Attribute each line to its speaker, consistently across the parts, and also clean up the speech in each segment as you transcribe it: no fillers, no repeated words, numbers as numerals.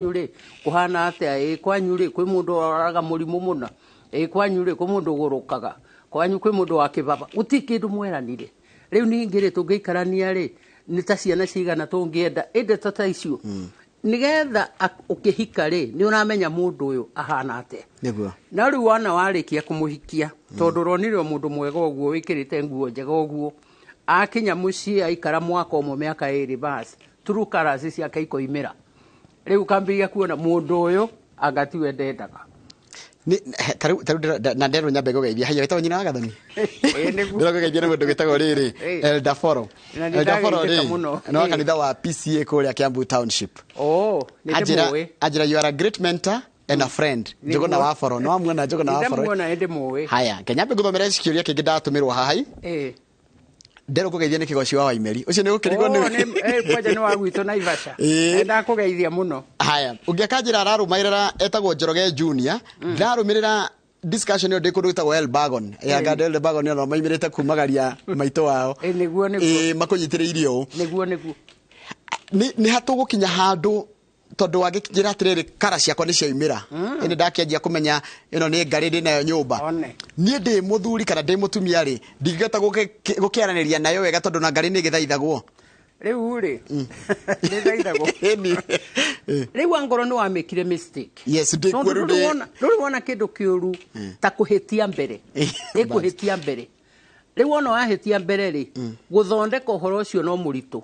Speaker 1: Yule kuhana atia kwanyu ri kwi mundu araga murimu muna kwanyu ri kwi mundu gurukaga kwanyu kwi mundu wa kibaba utikindu mweranire riu ningire tungiikarania ri ni ta ciana cigana tungienda inde ta icio nigetha ukihika ri ni uramenya mundu uyu ahana atia
Speaker 2: niguo
Speaker 1: na riu wana warikia kumuhikia tondu ronire mundu mwega uguo wikirite nguo njega uguo akinya mucii aikara mwaka umwe miaka iri basi turu karasi ciake ikoimira riu kambiria kuona mundu uyu agatiwe ndendaga
Speaker 2: ni taru na ndero nyambe gugeithia hayo wetwo nyina wagathani ndero gugeithia ni mundu gitagwo riri Eldaforo ri no kanitha wa PCA kuria Kiambu Township
Speaker 1: ni
Speaker 2: ajira you are a great mentor and a friend Njuguna wa Foro no amwona Njuguna wa Foro
Speaker 1: ndamwona ende muwe
Speaker 2: haya kenyambe guthomera cikiuria kingi ndatumirwo hahai ndero kugeithia ni kigoci wa Waimeri ucio ni ukirigwo ni
Speaker 1: kwaja ni wa gwito Naivasha enda kugeithia muno
Speaker 2: haya ungiakanjira ararumairira etagwo Njoroge Junior ndarumirira discussion yo ndikundu gitagwo Elbagon ya Gadel Elbagon no maimirite kumagaria maito wao
Speaker 1: niguo
Speaker 2: makunyitiriirio
Speaker 1: niguo
Speaker 2: ni hatugukinya handu tondu wagikinjira atiriri kara ciakwa ni ciaimira indi ndakianjia kumenya ino ni ngari ndi nayo nyumba nie ndi muthuri kana ndi mutumia ri ndingata gukiaraniria nayo wega tondu na ngari ni githaithagwo
Speaker 1: riu ri ni thaithagwo riu angoro ni wamekire mistake
Speaker 2: yes ndi kweru
Speaker 1: ru wona kindu kiuru ta kuhitia mbere kuhitia mbere riu wona wahitia mbere ri guthondeka uhoro ucio no muritu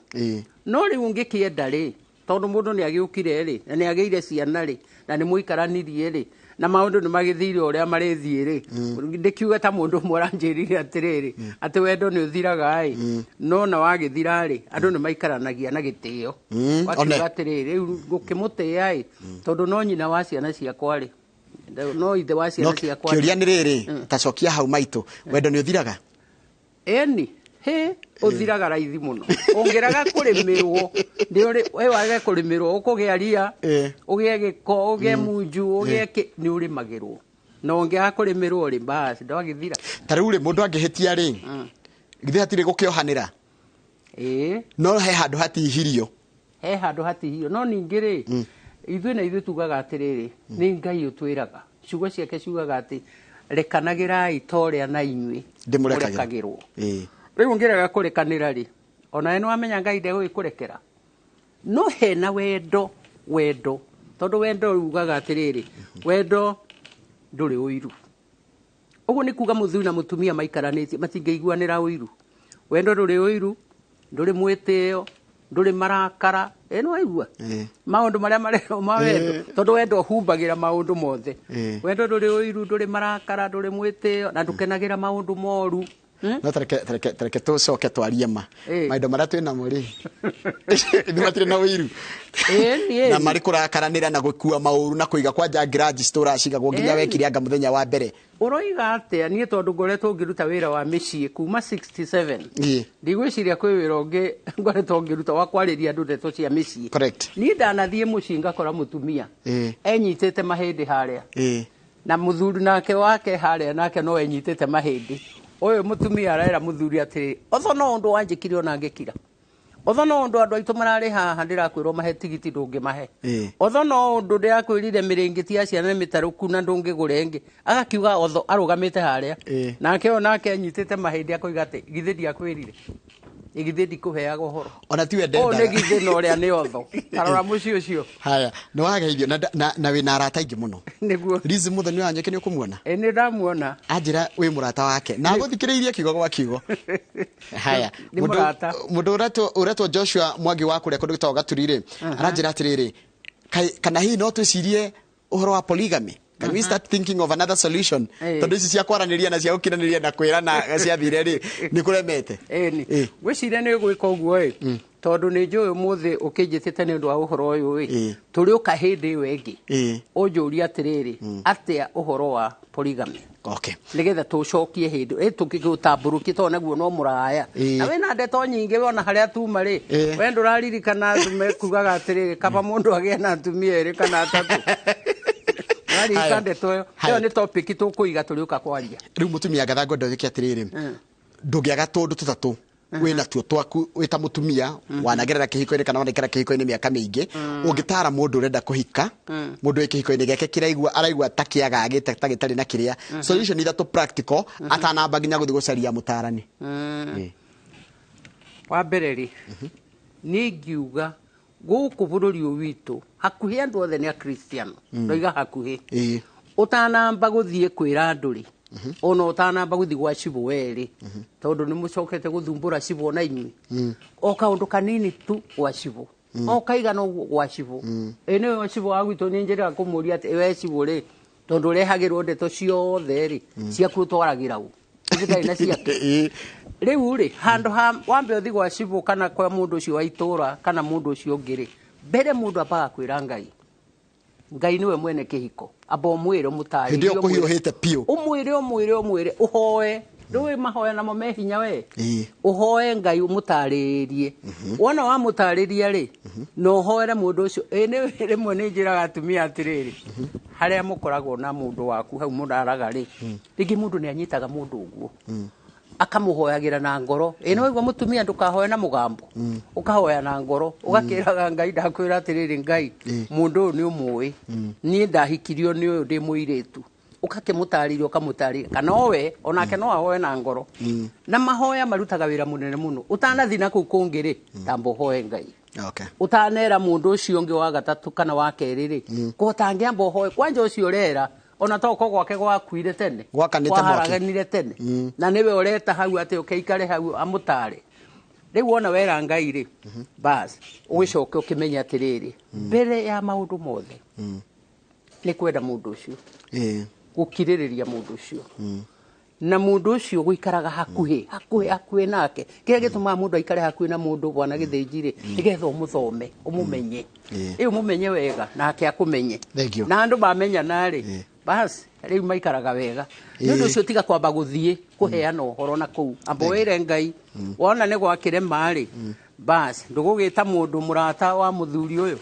Speaker 1: no riu ngikienda ri tondu mundu ni agiukire ri na ni ageire ciana ri na ni muikaranirie ri na maundu ni magithire uria marethie ri ndikiuga ta mundu mwaranjirire atiriri ati wendo ni uthiraga ai no na wagithira ri andu ni maikaranagia na gitio wakiuga atiriri gukimutia ai tondu no nyina wa ciana ciakwa ri no ithe wa ciana ciakwa
Speaker 2: kiuria ni riri tacokia hau maitu wendo ni uthiraga
Speaker 1: uthiraga raithi muno ungiraga kurimirwo ndiuri we wage kurimirwo ukugia ria ugie giko ugie munju ugie ni urimagirwo no ungia kurimirwo ri basi ndagithira
Speaker 2: tariu ri mundu angihitia ri githe hatire gukiohanira no he handu hatihirio
Speaker 1: no ningire ithui na ithui tugaga atiriri ni Ngai utwiraga ciugo ciake ciugaga ati rekanagira itoria na inyui
Speaker 2: ndimurekagirwo
Speaker 1: riu ngiraga kurekanira ri ona eno amenya Ngai ndego ikurekera no hena wendo tondu wendo ugaga atiriri wendo nduri uiru ugu ni kuga muthuri na mutumia maikaranite matingeiguanira uiru wendo nduri uiru nduri mwiteo nduri marakara eno aigua maundu maria marero ma wendo tondu wendo humbagira maundu mothe wendo nduri uiru nduri marakara nduri mwiteo na ndukenagira maundu moru
Speaker 2: no tareke tucoke twarie maindo maria twina muri ithumatire na wiru na mari kurakaranira na gukua mauru na kuiga kwa grudge store cigagwo nginya wekire anga muthenya wa mbere
Speaker 1: uroiga atia nie tondu ngoretwo ngiruta wira wa micii kuma 67 ndigwiciria kwi wira ungi ngoretwo ngiruta wa kwariria andu ndeto cia micii nie ndanathie mucii ngakora mutumia enyitete mahindi haria na muthuri nake wake haria nake no enyitete mahindi oyo mutumia arera muthuri ati otho no undu wanjikire ona ngikira otho no undu andu aitu marari haha ndirakwirwo mahe tigiti ndungi mahe otho no undu ndirakwirire miringiti ya ciana mitaruku na ndungi gurenge agakiuga otho arugamite haria nake onake anyitite mahindi akoiga ati githi ndiakwirire igithi ndikuheaga uhoro
Speaker 2: ona tiwe ndenda
Speaker 1: o githi no ria ni otho tarora muci ucio
Speaker 2: haya no wageithio na wina arata ingi muno
Speaker 1: niguo
Speaker 2: rizi muthoni wanyeke ni ukumuona
Speaker 1: ni ndamuona
Speaker 2: anjira wi murata wake na guthikiriirie kiugo gwa kiugo haya mundu uretwo Joshua Mwangi wa kuria kundu gitagwo Gaturire aranjira atiriri kana hii no twicirie uhoro wa polygamy. Can we start thinking of another solution? Tondu ici cia kwaraniria na cia gukinaniria na kwirana cia thire ri ni kuremete
Speaker 1: gwiciria ni gwika uguo tondu ni njui muthi ukinjitite ni undu wa uhoro uyu turi ukahindi wengi unjuria atiriri atia uhoro wa polygamy nigetha tucokie hindi tukigutamburuki to naguo no muraya na wina ndeto nyingi wona haria tuma ri we nduraririkana thume kugaga atiriri kaba mundu agie na atumia eri kana atatu ari kande toyo ni topic tukuiga turi uka kwanja
Speaker 2: riu mutumia gathango ndothiki atiriri ndugiaga tundu tutatu wina tuo twaku wita mutumia wanagerera kihiko-ini kana wanekera kihiko-ini miaka mingi ungitara mundu urenda kuhika mundu kihiko-ini geke kiraigua araigua takiaga agite tagitari na kiria solution ida to practical atanamba nginya guthi gucaria mutarani
Speaker 1: wa bereri ni ngiuga guku bururi witu hakuhi andu othe ni a Christian ndoiga hakuhi utanamba guthie kwira nduri ono utanamba guthi gwa cibo weri tondu ni mucokete guthumbura cibo na inyui o kaundu kanini tu gwa cibo o kaiga no gwa cibo ene wa cibo agwito ni njira kumuria ati we cibo ri tondu rehagirwo ndeto ciothe ri ciaku twaragira u ngitai na ciake riu ri handu ha wambe uthi gwa cibo kana kwa mundu ucio wa itura kana mundu ucio ngiri mbere mundu apaga kwira Ngai niwe mwene kihiko abo mwire mutari
Speaker 2: ndio kuhiohete pio
Speaker 1: umwire uhoe ndowe mahoya namo mehinya we uhoe Ngai umutaririe wona wa mutariria ri no hoere mundu ucio ene rimwe ni njira atumia atiriri haria mukoragwo na mundu waku hau muraraga ri rigi mundu ni anyitaga mundu uguo akamuhoyagira na ngoro eno igwa mutumia ndukahoya na mugambo ukahoya na ngoro ugakiraga Ngai ndakwira atiriri Ngai mundu ni umui ni ndahikirio ni uyu ndi muiretu ukakimutaririo kamutari kana owe onake no ahoye na ngoro na mahoya marutaga wira munene muno utanathina ku kungiri tambo hoye Ngai utanera mundu ucio ungi wa gatatu kana wa keriri ko tangiamba hoye kwanja ucio rera ona toko gwake gwakuire tene gwakaniire tene na niwe ureta hau ati ukeikare hau amutare riu wona wera Ngai ri bas ugicoke ukimenya atiriri mbere ya maundu mothe ni kwenda mundu ucio gukiririria mundu ucio na mundu ucio guikaraga hakuhi nake kire gituma mundu aikare hakuhi na mundu bwana githinjire nigetha umuthome umumenye umumenye wega nake akumenye na andu bamenya nari bas riu maikaraga wega nundu ucio tiga kwamba guthie kuheana uhoro na kuu ambo wire Ngai wona ni gwakire mari bas ndugugita mundu murata wa muthuri uyu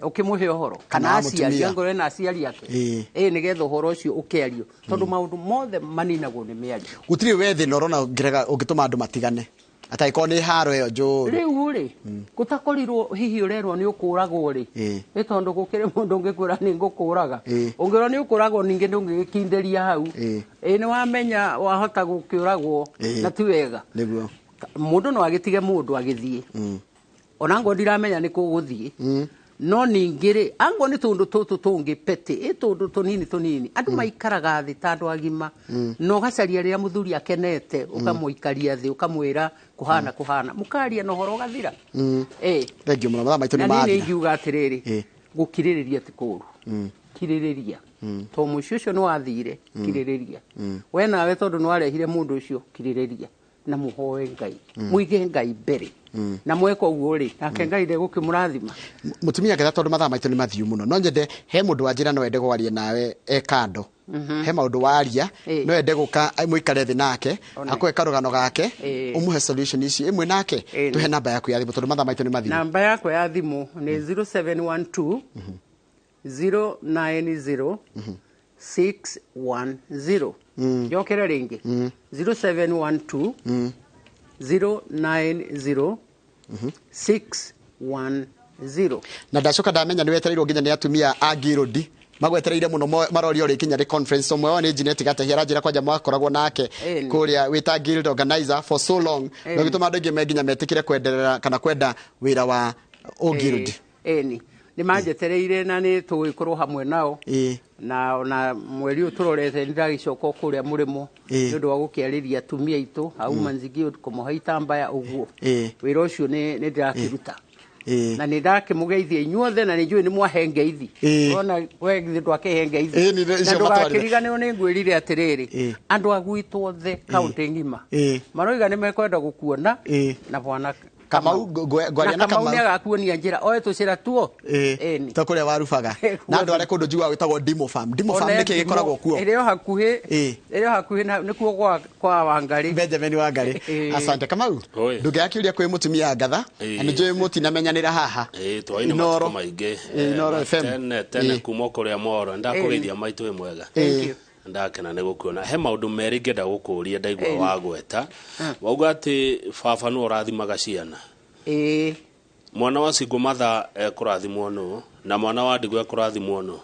Speaker 1: ukimuhe uhoro kana aciari ngoro na aciari yake nigetha uhoro ucio ukiario tondu maundu mothe maninagwo ni miario
Speaker 2: gutiri wethi norona ungituma andu matigane ataiko ni haro yo njuru
Speaker 1: riu ri gutakorirwo hihi urerwo ni ukuragwo ri ni tondu gukire mundu ngikwira ni ngukuraga ungirwo ni ukuragwo ningi ndungikinderia hau ni wamenya wahota gukiuragwo na ti wega
Speaker 2: niguo
Speaker 1: mundu no agitige mundu agithie ona ngo ndiramenya ni kuguthie no ningire ango ni tundu tutu tungi pete tundu tunini andu maikaraga thi tandu agima no gacaria ria muthuri akenete ukamuikaria thi ukamwira kuhana mukaria no horo gathira
Speaker 2: regio mama maitu ni mathi
Speaker 1: ni ngiuga atiriri gukiririria tikuru kiririria to mucio no athire kiririria we nawe tondu no arehire mundu ucio kiririria na muhoe Ngai muige Ngai mbere na mweko uguo ri nake Ngai de gukimurathima
Speaker 2: mutumia getha tondu mathaa maitu ni mathiu muno no nyende he mundu wanjira no ende gwaria nawe kando he maundu waria no ende guka muikare thi nake akwe karugano gake umuhe solution ici imwe nake tuhe namba yaku ya thimu tondu mathaa maitu ni mathiu
Speaker 1: namba yaku ya thimu ni 0712 090 610 yokere ringi 0712 090 610
Speaker 2: na ndacoka ndamenya ni wetereirwo nginya ni atumia agirodi magwetereire muno marorio ri kinya ri conference omwe wa ni Jeanette Gatehia aranjira kwanja mwakoragwo nake kuria wita guild organizer for so long no gituma andu ingi menginya metikire kwenderera kana kwenda wira wa ogirodi
Speaker 1: ni manjetereire na ni tugikorwo hamwe nao na mweri uturorete ndiragicoka kuria murimo ndu wa gukiariria atumia itu au manzigi kumuhaita mbaya uguo wira ucio ni ndirakiruta na ni ndakimugeithia inyuothe na ni njui ni mwahengeithi ona we githu akihengeithi na ndugakirigane ni ngwirire atiriri andu agwitwo the county ngima maroiga ni mekwenda gukuona na bwana
Speaker 2: Kamau gwaria na Kamau
Speaker 1: agakuonia njira oe tucira tuo
Speaker 2: to kuria warubaga na andu are kundu njua witagwo Dimo Farm niki gikoragwo kuo
Speaker 1: irio hakuhi nikuo kwa Wangari
Speaker 2: Benjamin Wangari asante Kamau nduge akiuria kwi mutumia ngatha ani njui mutinamenyanira haha
Speaker 3: twaina matuko maingi Inoro FM tene kuma kuria Moro ndakugeithia maitu mwega ndakena nä gå kuona he maå merä ngenda gå kå ria ndaigua wagweta wauga atä baba nä å rathimaga ciana mwana wa Single Mother ekå rathimwo nå na mwana wa Ndigå ekå rathimwo nå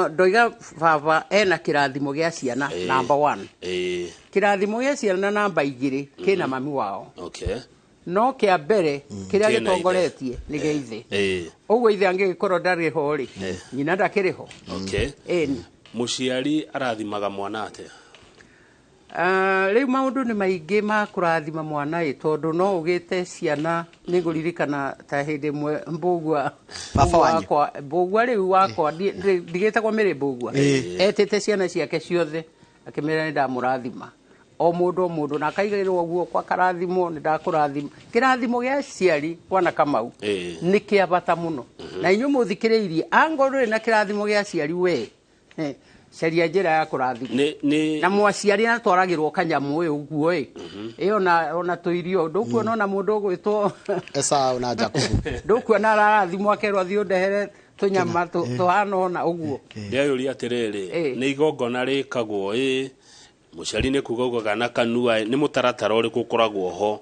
Speaker 1: ndoiga baba ena kirathimo gĩa ciana number 1 kirathimo gĩa ciana number 2 kina mami wao no kia mbere kiria gitongoretie ni geithe uguo ithe angikorwo ndari ho ri nyina ndakiri ho
Speaker 3: muciari arathimaga mwana ate
Speaker 1: riu maundu ni maingi ma kurathima mwana tondu no ugite ciana niguririkana ta hindi mwe mbugua
Speaker 2: baba wakwa
Speaker 1: mbugua riu wakwa ndigitagwo miri mbugua etete ciana ciake ciothe akimera ni ndamurathima o mundu na kaigirwo guo kwa karathimo ni ndakurathima kirathimo gya ciari kwana Kamau ni kia bata muno na inyu muthikiriirie angorwe na kirathimo gya ciari we caria njira ya kurathima na mwaciari atwaragirwo kanyamu uyu guo iyo ona tuirio ndukuona na mundu ugwitwo
Speaker 2: Esau na Jacob
Speaker 1: ndukuona arathimwo akerwo thio ndehere tunyama tuhana ona uguo
Speaker 3: ndeyuri atiriri ni igongona rikagwo muciari ni kuga uga kana kanua ni mutaratara uriku koragwo ho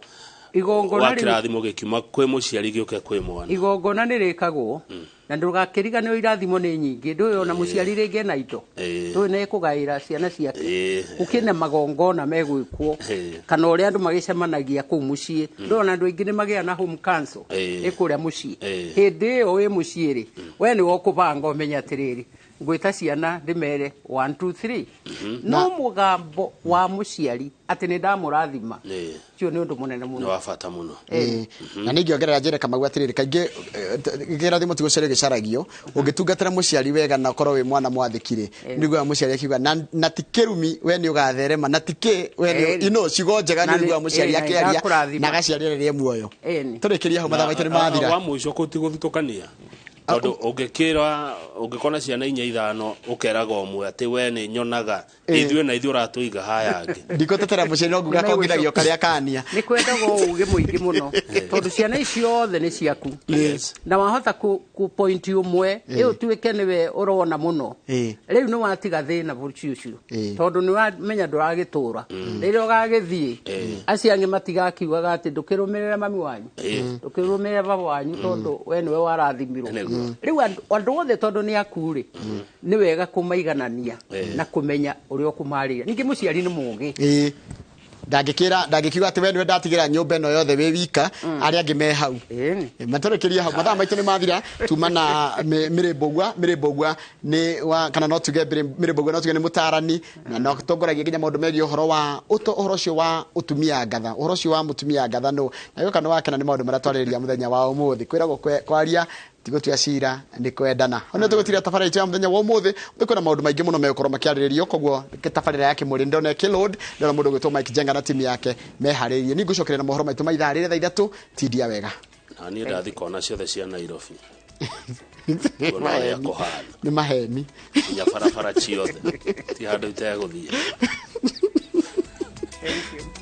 Speaker 3: igongona kirathimo gikiuma kwi muciari giuke kwi mwana
Speaker 1: igongona ni rikagwo na ndugakiriganio irathimo ni nyingi nduyo na muciari ringi na indo ndu ne kugaira ciana ciake ukine magongona megwikwo kana uri andu magicemanagia ku mucii ndu na andu ingi ni magia na home council ikuria mucii hindi o wi muciiri we ni wokubanga umenya atiriri ngwita ciana ndimere 1 2 3 no mugambo wa muciari ati ni ndamurathima cio ni undu munene muno
Speaker 3: no wafata muno
Speaker 2: na ningi ongerera njire Kamau atiriri kaingi kirathimo tigocere gicaragio ungitungatira muciari wega na korwo wi mwana mwathikire niguo muciari akiuga na tikirumi we ni ugatherema na tiki we ino cigo njega niguo muciari akiaria na gaciarire muoyo turikiria ho mathaa maitu ni mathira
Speaker 3: wa muico kutiguthukania tondu ungikona ciana 4-5 ukeraga omwe ati we ni nyonaga ithuĩ na ithuĩ uratuiga haya angi
Speaker 2: ndikotetera muciari no nguga kongithagio karia kania
Speaker 1: ni kwendagwo uge muingi muno tondu ciana icio othe ni ciaku na wahota ku point umwe iyo tuike niwe urona muno riu ni watiga thina buci ucio tondu ni wamenya nduragitura riria ugagithie aciangi matigakiugaga ati ndukirumirira mami wanyu ndukirumirira baba wanyu tondu we niwe warathimirwo riu andu othe tondu ni akuri ni wega kumaiganania na kumenya uria kumarira ningi muciari ni mugi
Speaker 2: ndagikiuga ati we niwe ndatigira nyumba ino yothe wi wika aria angi me hau maturikiria hau mathaa maitu ni mathira tuma na miribogwa ni wa kana no tuge miribogwa no tuge ni mutarani na no tongoragia nginya maundu megi uhoro wa uhoro cio wa utumia ngatha uhoro cio wa mutumia ngatha no na yo kana wakena ni maundu maratwaririria muthenya wa umuthi kwiragwo kwaria tigotua cira ni kwendana ono tugotira tabarira itu ya muthenya wa umuthi ndikona maundu maingi muno megukoro makiariririo koguo tabarira yake muri ndona kilod ndona mundu gwitwo Mike Jenga na timu yake meharirie ni ngucokerera mohoro maitu maithaa rire thaa 3 tidia wega
Speaker 3: na ni ndathi kona ciothe cia Nairobi
Speaker 2: ni maheni
Speaker 3: ya barabara ciothe ti handu iteguthie. Thank you.